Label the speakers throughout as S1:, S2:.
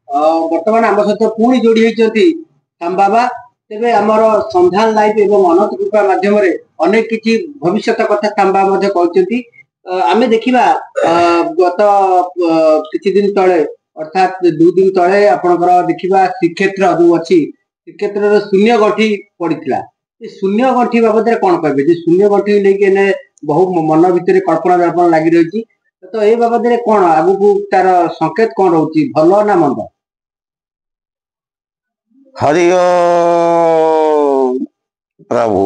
S1: बर्तमान आम सहित पुणी जोड़ी होती श्याम बाबा तेरे आमर संधान लाइव एवं अनंत कृपा माध्यम अनेक किसी भविष्य कथा श्याम बाबा कहते आम देखा गत किछि दिन तले अर्थात 2 दिन तले आपणकर देखा श्रीक्षेत्र जो अच्छी श्रीक्षेत्र शून्य गंठी पड़ा शून्य गंठी बाबद कौन कहे शून्य गंठी लेकिन बहु मन भितर कल्पना व्यापन लगी रही तो ये बाबद कौन आगु तार संकेत कौन रोचे भल ना मंद।
S2: हरि प्रभु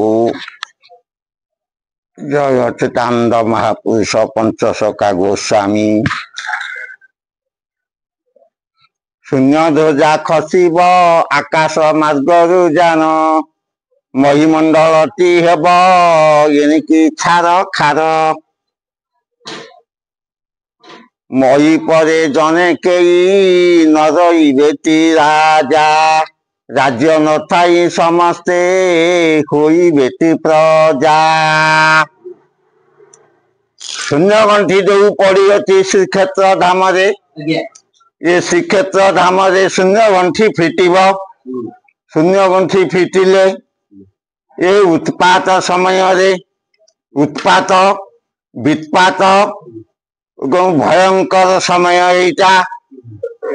S2: जय अच्युतानंद महापुरुष पंचशका गोस्वामी शून्य ध्वजा खसिब आकाश मार्गरु जान महीमंडलटी हेब एणिकी छार खार मही परे जने केई न रहिबेति राजा राज्य न थाई समस्ते होइबेति प्रजा शून्य गंठी जो पड़ी अच्छी श्रीक्षेत्र धाम ये श्रीक्षेत्र धाम शून्य गंठी फिटिब शून्य गंठी फिटिले ये उत्पात समय उत्पात वित्पात भयंकर समय यहाँ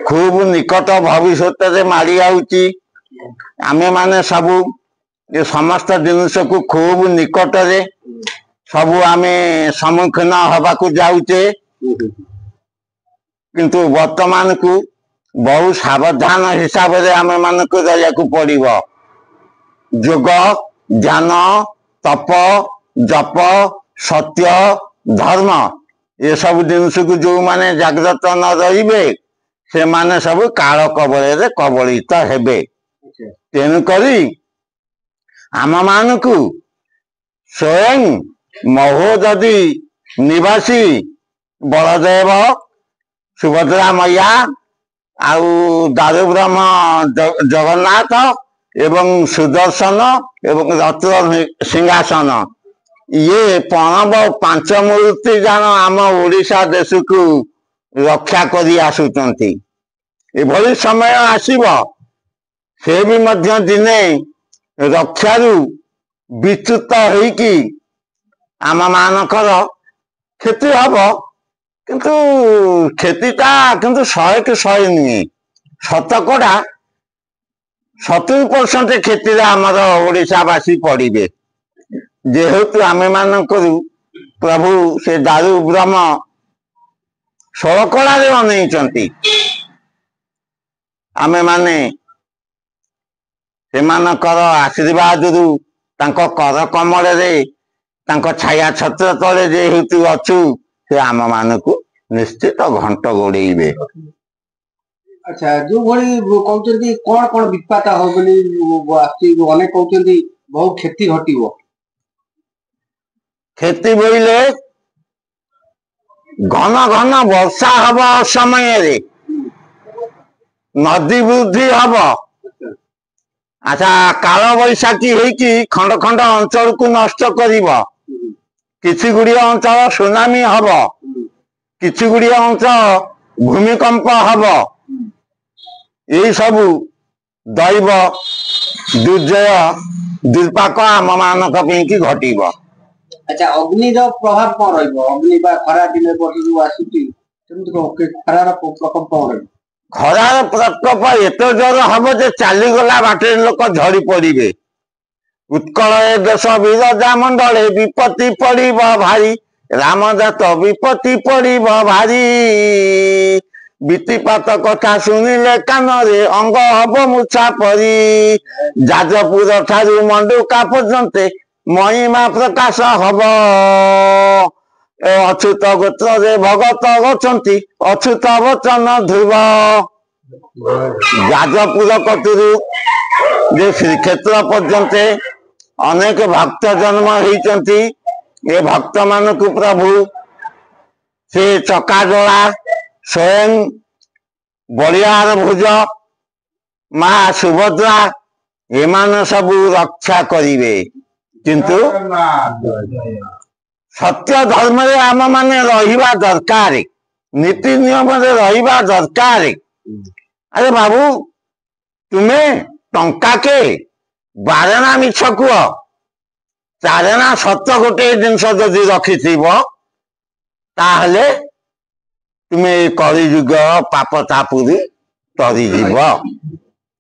S2: खूब निकट भविष्य मारी आउची आमे माने सबू ये समस्त जिनस को खूब निकट सबू आमे सम्मुखीन हवाकू जाऊचे किंतु वर्तमान को बहु सावधान हिसाब से आमे मान को रहियाकू पड़िबो जोग ध्यान तप जप सत्य धर्म ये सब जिनस को जो माने जागृत न रहिबे से माने सब काल कबल कबलित हेबे तेणुक आम मान को स्वयं महोदधि निवासी बलदेव सुभद्रा मैया आउ दारुब्रह्म जगन्नाथ एवं सुदर्शन एवं रत्न सिंहासन ये प्रणव पांच मूर्ति जान आम ओडिशा देश को रक्षा करी आसुचंती एभली समय आसीबो से भी मध्य दिने रक्षारु विच्युत होइकी आम मानकर क्षति हब किंतु क्षतिटा किंतु 100 के 100 नुहे शतकड़ा 70% क्षति आमर ओडिशावासी पड़े जेहेतु आमे मानकर प्रभु से दारू ब्रह्म षोलकला अनईचंती आमे माने सेमानकर आशीर्वाद तांको कर कमल रे तांको छाया छत्र तले जेहेतु अछु से आम मान को निश्चित घंट गोड़े।
S1: अच्छा जो भली कहते कौन कौन विपात हो अनेक कहते बहु क्षति घटो
S2: क्षति बोले घन घन वर्षा हब समय रे नदी वृद्धि हब अच्छा काल बैशाखी होइकी खंड खंड अंचल को नष्ट करिब किछि गुड़िया अंचल सुनामी हब किछि गुड़िया अंचल भूमिकंप हब यही सब दैव दुर्जय दुर्पाक आम मानक की घटिब।
S1: अच्छा अग्नि प्रभाव कौन रग्नि खरा दिन जो आसूची खरार प्रकोप कौन रही
S2: खरार प्रकोप एत जोर हम जे चलीगला बाटे लोक झड़ी पड़े उत्कल देश विरजा मंडले विपत्ति पड़ब भारी रामजात विपत्ति पड़ब भारी बीतीपात कथा शुणिले कान रे अंग हब मुछा परी जाजपुर ठारू मंडुका पर्यंत महिमा प्रकाश हब अच्युत गोत्र रे भगत अछंती अच्युत वचन ध्रुव जाजपुर कतुरु जे श्रीक्षेत्र पर्यंत अनेक भक्त जन्म होइचंती ये भक्त मान को प्रभु से चकाजोड़ा स्वयं बलियार भुज माँ सुभद्रा एमान सबू रक्षा करिवे किंतु सत्य धर्म रे आम माने रहिबा दरकार नीति नियम रे रहिबा दरकार अरे बाबू तुम्हें टंका के बारेना मिछ कुह चारेना सत गोटे जिनस जदि रखि ताहले तुम्हें कलिजुग पाप तापुरी तरीजीव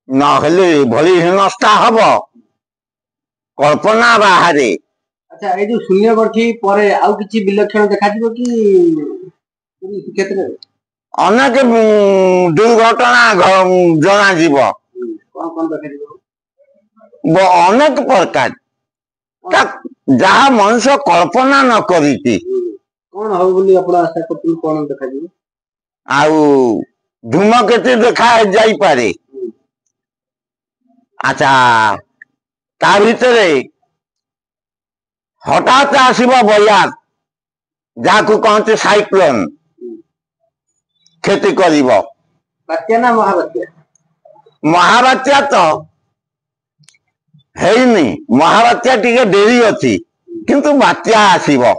S2: नहले भली हीनस्था हब कल्पना बाहरे।
S1: अच्छा ये जो शून्य गठी परे आउ किछि विलक्षण देखा दिबो कि क्षेत्र में
S2: अनेक दुर्घटना जना जीव
S1: कौन कौन देखा दिबो
S2: अनेक प्रकार जहाँ मनुष्य कल्पना न करी
S1: कौन हो बोली अपना आशा करथि कौन देखा दिबो
S2: आउ धूमकेतु देखा जाई पारे। अच्छा ता भितरे हठात आसीबो बयार जाकु कहते साइक्लोन खेती करिबो
S1: बात्या ना महाबात्या
S2: महाबात्या तो हेइनी महाबात्या टिके डेरी अछि किंतु बात्या आसीबो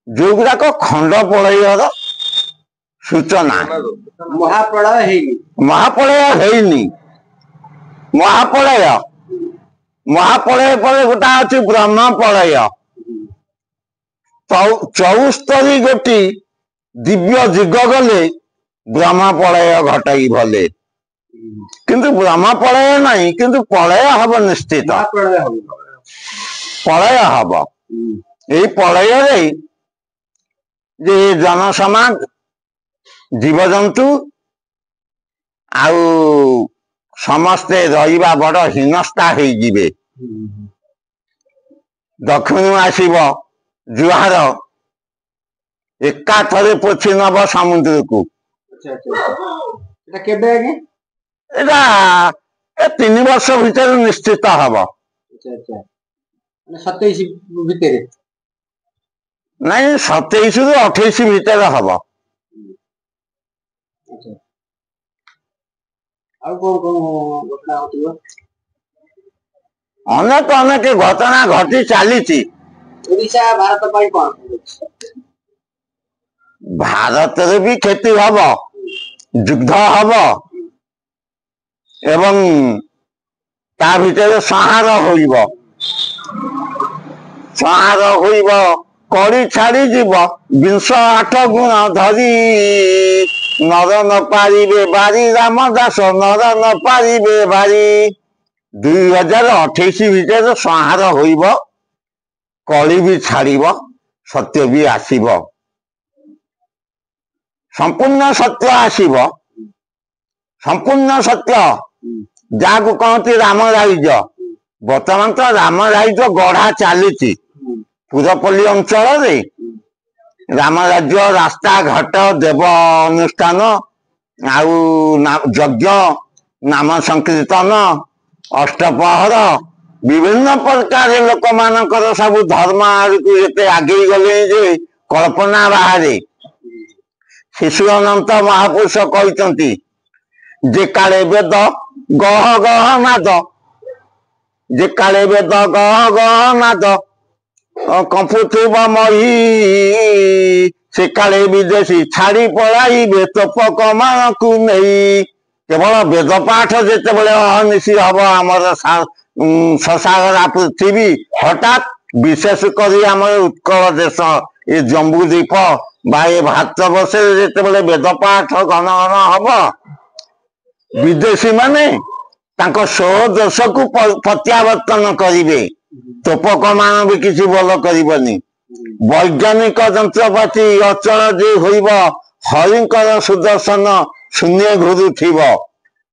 S2: जोगुराक खंड पलयर सूचना
S1: महाप्रलय हेइनी महाप्रलय महाप्रलय पर गोटा अछि ब्रह्म प्रलय
S2: 74 गोटी दिव्य जुग गले ब्रह्म प्रलय घटाई भले किंतु ब्रह्म प्रलय नहीं किंतु प्रलय हब निश्चित प्रलय हब यही प्रलय रे जे जनसमाज जीवजंतु आउ समस्ते रहिबा बड़ हीनस्था हो जिवे दक्षिण आसीब जुहार एका थरे पोछि नब समुद्र को एटा 3 वर्ष भीतर निश्चित हब
S1: 27 भितर
S2: नहीं 27 रु 28 भीतर हब अनेक अनेक घटना घटी चली भारत रे भी खेती हब युद्ध हब एवं ता भीतर संहार होइब कड़ी छाड़ी जीव 208 गुण धरी नर न पारिबे बारी रामदास नर न पारिबे बारी 2028 भीतर संहार होइब कली भी छाड़िब सत्य भी आसीब संपूर्ण सत्य आसीब संपूर्ण सत्य जाकु कहती राम राइज वर्तमान तो राम राइज गढ़ा चली पुरपल्ली अंचल रे राम राज्य रास्ता घाट देव अनुष्ठान आउ यज्ञ नाम संकीर्तन अष्टपहर विभिन्न प्रकार लोक मानकर सब धर्म आड़कू एते आगे गले जे कल्पना बाहरे शिशु अनंत महापुरुष कहते जे काले वेद गह गह नाद जे काले वेद गह गह नाद कंपुथुब मही से काले विदेशी छाड़ी पलाइबे तोपक मान को नहीं केवल वेद पाठ जिते बड़े अहनिशी हम आमर ससागरा पृथ्वी हठात विशेष कर आम उत्कल देश ये जम्बूद्वीप बा ये भारतवर्ष जिते बड़े वेद पाठ घन घन हम विदेशी माने स्व देश को प्रत्यावर्तन करेंगे तोपक मान भी किसी बल करनी वैज्ञानिक जंत्रपाति अचल जे होइब हरिंकर सुदर्शन शून्य घुरु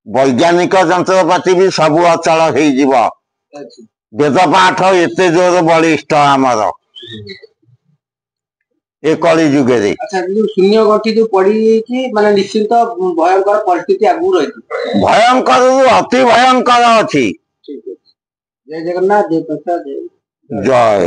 S2: वैज्ञानिक जंत्रपाति भी सब अचल हो वेद पाठ एते जोर बलिष्ठ आमर ए कली जुगे।
S1: अच्छा जो शून्य गठी जो पड़ी माने निश्चित भयंकर परिस्थिति आगु रही
S2: भयंकर अति भयंकर अच्छी।
S1: जय जगन्नाथ जय प्रसाद
S2: जय।